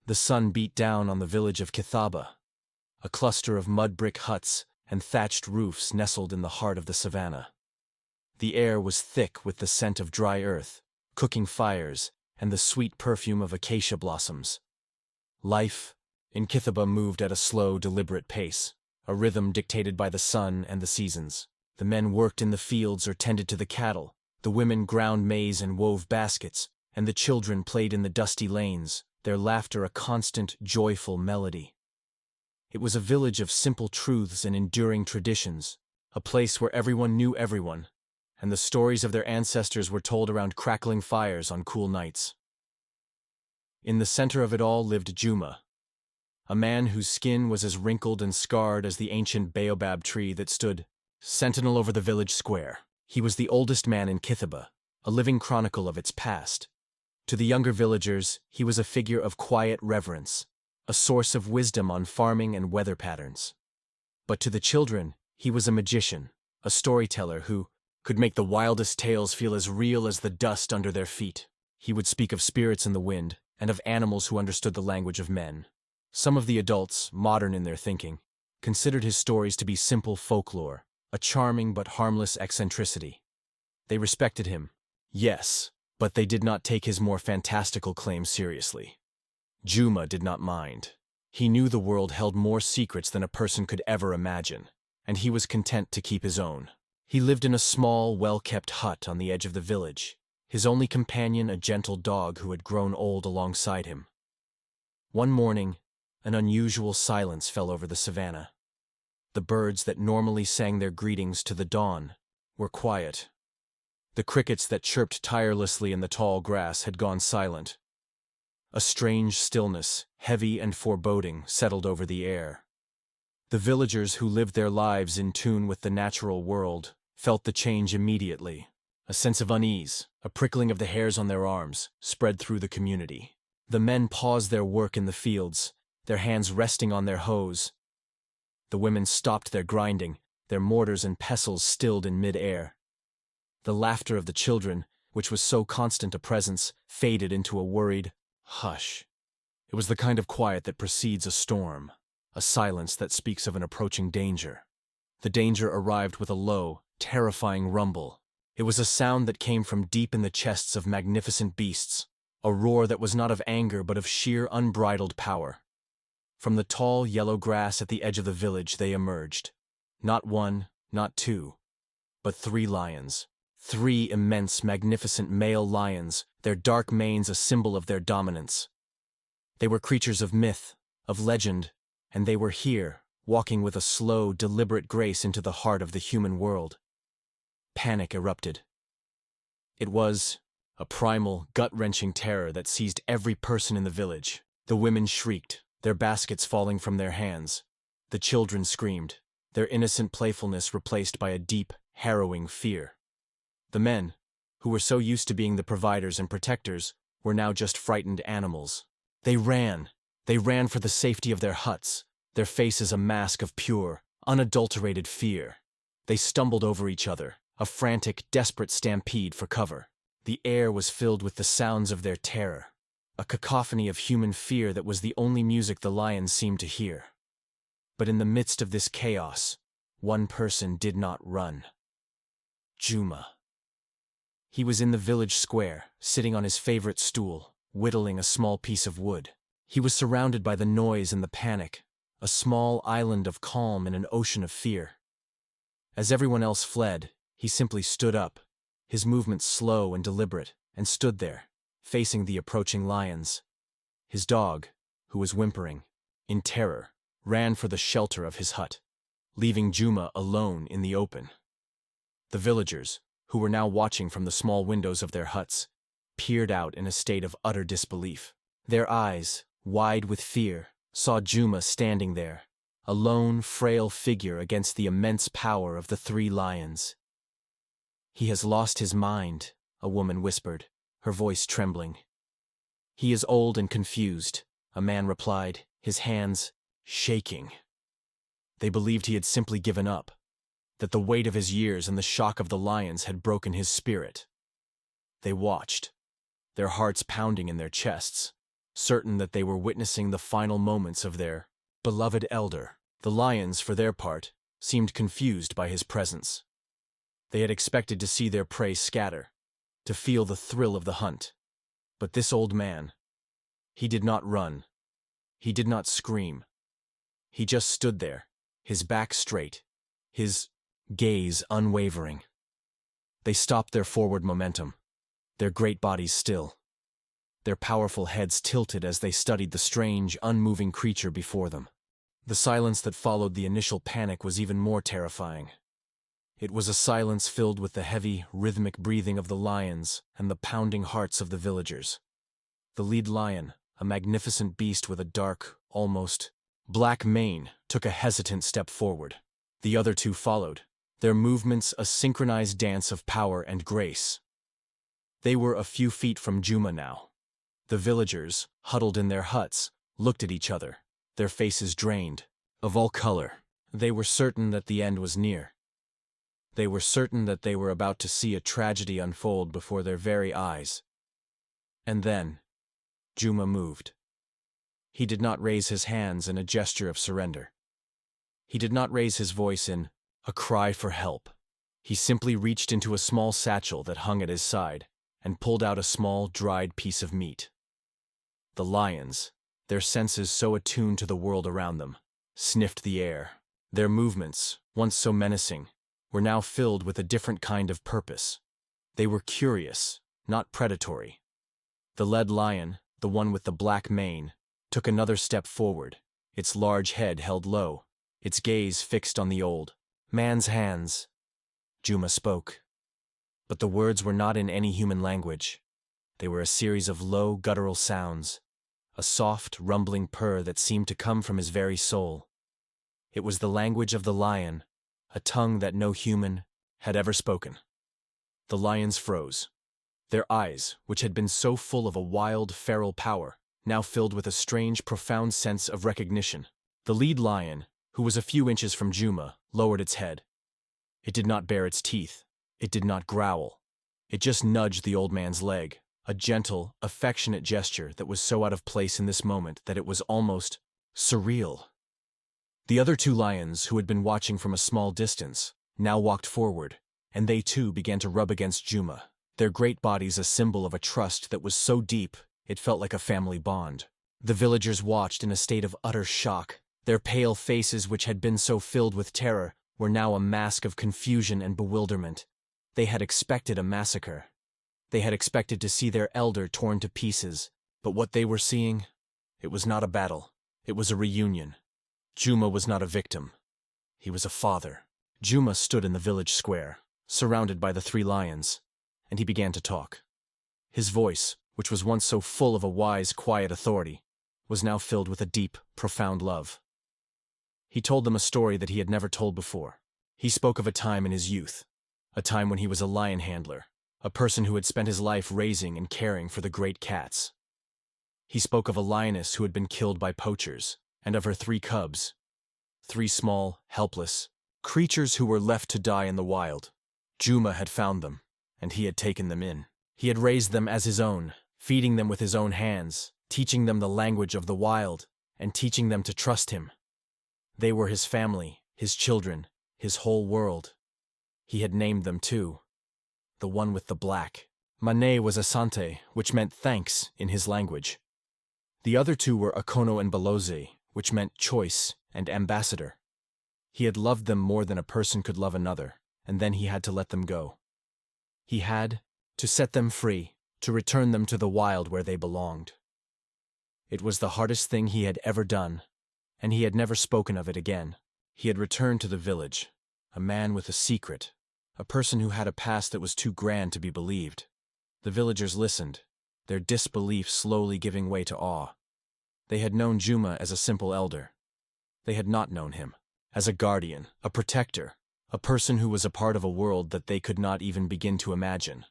The sun beat down on the village of Kithaba, a cluster of mud brick huts and thatched roofs nestled in the heart of the savannah. The air was thick with the scent of dry earth, cooking fires, and the sweet perfume of acacia blossoms. Life in Kithaba moved at a slow, deliberate pace, a rhythm dictated by the sun and the seasons. The men worked in the fields or tended to the cattle, the women ground maize and wove baskets, and the children played in the dusty lanes, their laughter a constant, joyful melody. It was a village of simple truths and enduring traditions, a place where everyone knew everyone, and the stories of their ancestors were told around crackling fires on cool nights. In the center of it all lived Juma, a man whose skin was as wrinkled and scarred as the ancient baobab tree that stood sentinel over the village square. He was the oldest man in Kithaba, a living chronicle of its past. To the younger villagers, he was a figure of quiet reverence, a source of wisdom on farming and weather patterns. But to the children, he was a magician, a storyteller who could make the wildest tales feel as real as the dust under their feet. He would speak of spirits in the wind and of animals who understood the language of men. Some of the adults, modern in their thinking, considered his stories to be simple folklore, a charming but harmless eccentricity. They respected him, yes, but they did not take his more fantastical claims seriously. Juma did not mind. He knew the world held more secrets than a person could ever imagine, and he was content to keep his own. He lived in a small, well-kept hut on the edge of the village, his only companion a gentle dog who had grown old alongside him. One morning, an unusual silence fell over the savannah. The birds that normally sang their greetings to the dawn were quiet. The crickets that chirped tirelessly in the tall grass had gone silent. A strange stillness, heavy and foreboding, settled over the air. The villagers who lived their lives in tune with the natural world felt the change immediately. A sense of unease, a prickling of the hairs on their arms, spread through the community. The men paused their work in the fields, their hands resting on their hoes. The women stopped their grinding, their mortars and pestles stilled in mid-air. The laughter of the children, which was so constant a presence, faded into a worried hush. It was the kind of quiet that precedes a storm, a silence that speaks of an approaching danger. The danger arrived with a low, terrifying rumble. It was a sound that came from deep in the chests of magnificent beasts, a roar that was not of anger but of sheer unbridled power. From the tall yellow grass at the edge of the village they emerged. Not one, not two, but 3 lions. 3 immense, magnificent male lions, their dark manes a symbol of their dominance. They were creatures of myth, of legend, and they were here, walking with a slow, deliberate grace into the heart of the human world. Panic erupted. It was a primal, gut-wrenching terror that seized every person in the village. The women shrieked, their baskets falling from their hands. The children screamed, their innocent playfulness replaced by a deep, harrowing fear. The men, who were so used to being the providers and protectors, were now just frightened animals. They ran for the safety of their huts, their faces a mask of pure, unadulterated fear. They stumbled over each other, a frantic, desperate stampede for cover. The air was filled with the sounds of their terror, a cacophony of human fear that was the only music the lions seemed to hear. But in the midst of this chaos, one person did not run. Juma. He was in the village square, sitting on his favorite stool, whittling a small piece of wood. He was surrounded by the noise and the panic, a small island of calm in an ocean of fear. As everyone else fled, he simply stood up, his movements slow and deliberate, and stood there, facing the approaching lions. His dog, who was whimpering, in terror, ran for the shelter of his hut, leaving Juma alone in the open. The villagers, who were now watching from the small windows of their huts, peered out in a state of utter disbelief. Their eyes, wide with fear, saw Juma standing there, a lone, frail figure against the immense power of the 3 lions. "He has lost his mind," a woman whispered, her voice trembling. "He is old and confused," a man replied, his hands shaking. They believed he had simply given up, that the weight of his years and the shock of the lions had broken his spirit. They watched, their hearts pounding in their chests, certain that they were witnessing the final moments of their beloved elder. The lions, for their part, seemed confused by his presence. They had expected to see their prey scatter, to feel the thrill of the hunt. But this old man, he did not run. He did not scream. He just stood there, his back straight, his gaze unwavering. They stopped their forward momentum, their great bodies still, their powerful heads tilted as they studied the strange, unmoving creature before them. The silence that followed the initial panic was even more terrifying. It was a silence filled with the heavy, rhythmic breathing of the lions and the pounding hearts of the villagers. The lead lion, a magnificent beast with a dark, almost black mane, took a hesitant step forward. The other two followed, their movements a synchronized dance of power and grace. They were a few feet from Juma now. The villagers, huddled in their huts, looked at each other, their faces drained of all color. They were certain that the end was near. They were certain that they were about to see a tragedy unfold before their very eyes. And then, Juma moved. He did not raise his hands in a gesture of surrender. He did not raise his voice in a cry for help. He simply reached into a small satchel that hung at his side and pulled out a small, dried piece of meat. The lions, their senses so attuned to the world around them, sniffed the air. Their movements, once so menacing, were now filled with a different kind of purpose. They were curious, not predatory. The lead lion, the one with the black mane, took another step forward, its large head held low, its gaze fixed on the old man's hands. Juma spoke. But the words were not in any human language. They were a series of low, guttural sounds, a soft, rumbling purr that seemed to come from his very soul. It was the language of the lion, a tongue that no human had ever spoken. The lions froze. Their eyes, which had been so full of a wild, feral power, now filled with a strange, profound sense of recognition. The lead lion, who was a few inches from Juma, lowered its head. It did not bare its teeth. It did not growl. It just nudged the old man's leg, a gentle, affectionate gesture that was so out of place in this moment that it was almost surreal. The other two lions, who had been watching from a small distance, now walked forward, and they too began to rub against Juma, their great bodies a symbol of a trust that was so deep it felt like a family bond. The villagers watched in a state of utter shock. Their pale faces, which had been so filled with terror, were now a mask of confusion and bewilderment. They had expected a massacre. They had expected to see their elder torn to pieces, but what they were seeing, it was not a battle. It was a reunion. Juma was not a victim. He was a father. Juma stood in the village square, surrounded by the three lions, and he began to talk. His voice, which was once so full of a wise, quiet authority, was now filled with a deep, profound love. He told them a story that he had never told before. He spoke of a time in his youth, a time when he was a lion handler, a person who had spent his life raising and caring for the great cats. He spoke of a lioness who had been killed by poachers, and of her 3 cubs, 3 small, helpless creatures who were left to die in the wild. Juma had found them, and he had taken them in. He had raised them as his own, feeding them with his own hands, teaching them the language of the wild, and teaching them to trust him. They were his family, his children, his whole world. He had named them too. The one with the black Mane was Asante, which meant thanks in his language. The other 2 were Akono and Baloze, which meant choice and ambassador. He had loved them more than a person could love another, and then he had to let them go. He had to set them free, to return them to the wild where they belonged. It was the hardest thing he had ever done, and he had never spoken of it again. He had returned to the village, a man with a secret, a person who had a past that was too grand to be believed. The villagers listened, their disbelief slowly giving way to awe. They had known Juma as a simple elder. They had not known him as a guardian, a protector, a person who was a part of a world that they could not even begin to imagine.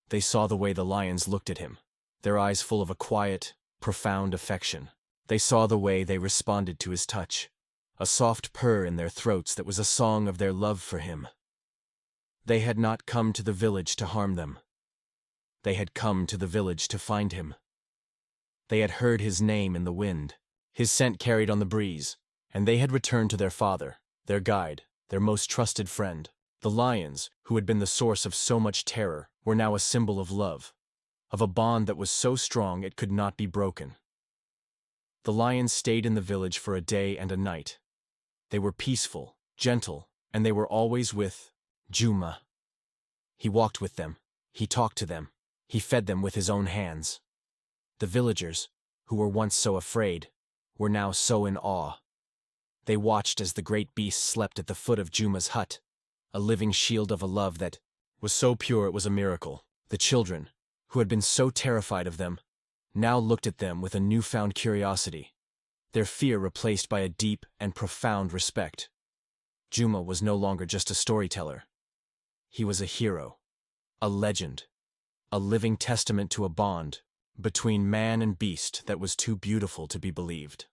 They saw the way the lions looked at him, their eyes full of a quiet, profound affection. They saw the way they responded to his touch, a soft purr in their throats that was a song of their love for him. They had not come to the village to harm them. They had come to the village to find him. They had heard his name in the wind, his scent carried on the breeze, and they had returned to their father, their guide, their most trusted friend. The lions, who had been the source of so much terror, were now a symbol of love, of a bond that was so strong it could not be broken. The lions stayed in the village for a day and a night. They were peaceful, gentle, and they were always with Juma. He walked with them, he talked to them, he fed them with his own hands. The villagers, who were once so afraid, were now so in awe. They watched as the great beast slept at the foot of Juma's hut, a living shield of a love that was so pure it was a miracle. The children, who had been so terrified of them, now looked at them with a newfound curiosity, their fear replaced by a deep and profound respect. Juma was no longer just a storyteller. He was a hero, a legend, a living testament to a bond between man and beast that was too beautiful to be believed.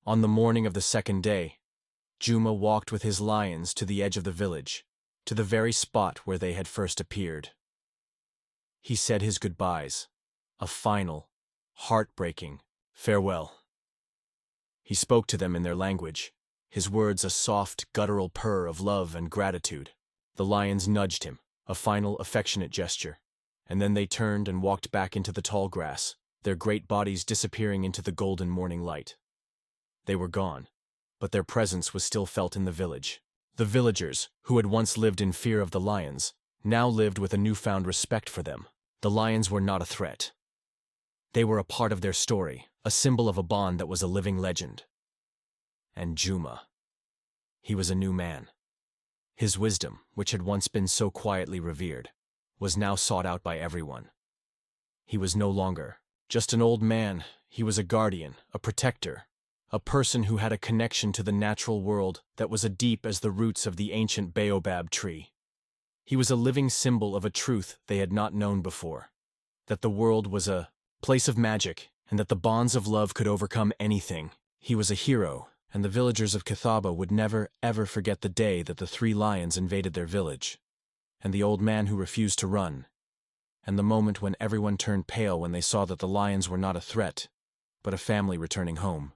On the morning of the second day, Juma walked with his lions to the edge of the village, to the very spot where they had first appeared. He said his goodbyes, a final, heartbreaking farewell. He spoke to them in their language, his words a soft, guttural purr of love and gratitude. The lions nudged him, a final affectionate gesture, and then they turned and walked back into the tall grass, their great bodies disappearing into the golden morning light. They were gone, but their presence was still felt in the village. The villagers, who had once lived in fear of the lions, now lived with a newfound respect for them. The lions were not a threat. They were a part of their story, a symbol of a bond that was a living legend. And Juma. He was a new man. His wisdom, which had once been so quietly revered, was now sought out by everyone. He was no longer just an old man, he was a guardian, a protector, a person who had a connection to the natural world that was as deep as the roots of the ancient baobab tree. He was a living symbol of a truth they had not known before, that the world was a place of magic and that the bonds of love could overcome anything. He was a hero, and the villagers of Kithaba would never, ever forget the day that the 3 lions invaded their village, and the old man who refused to run, and the moment when everyone turned pale when they saw that the lions were not a threat, but a family returning home.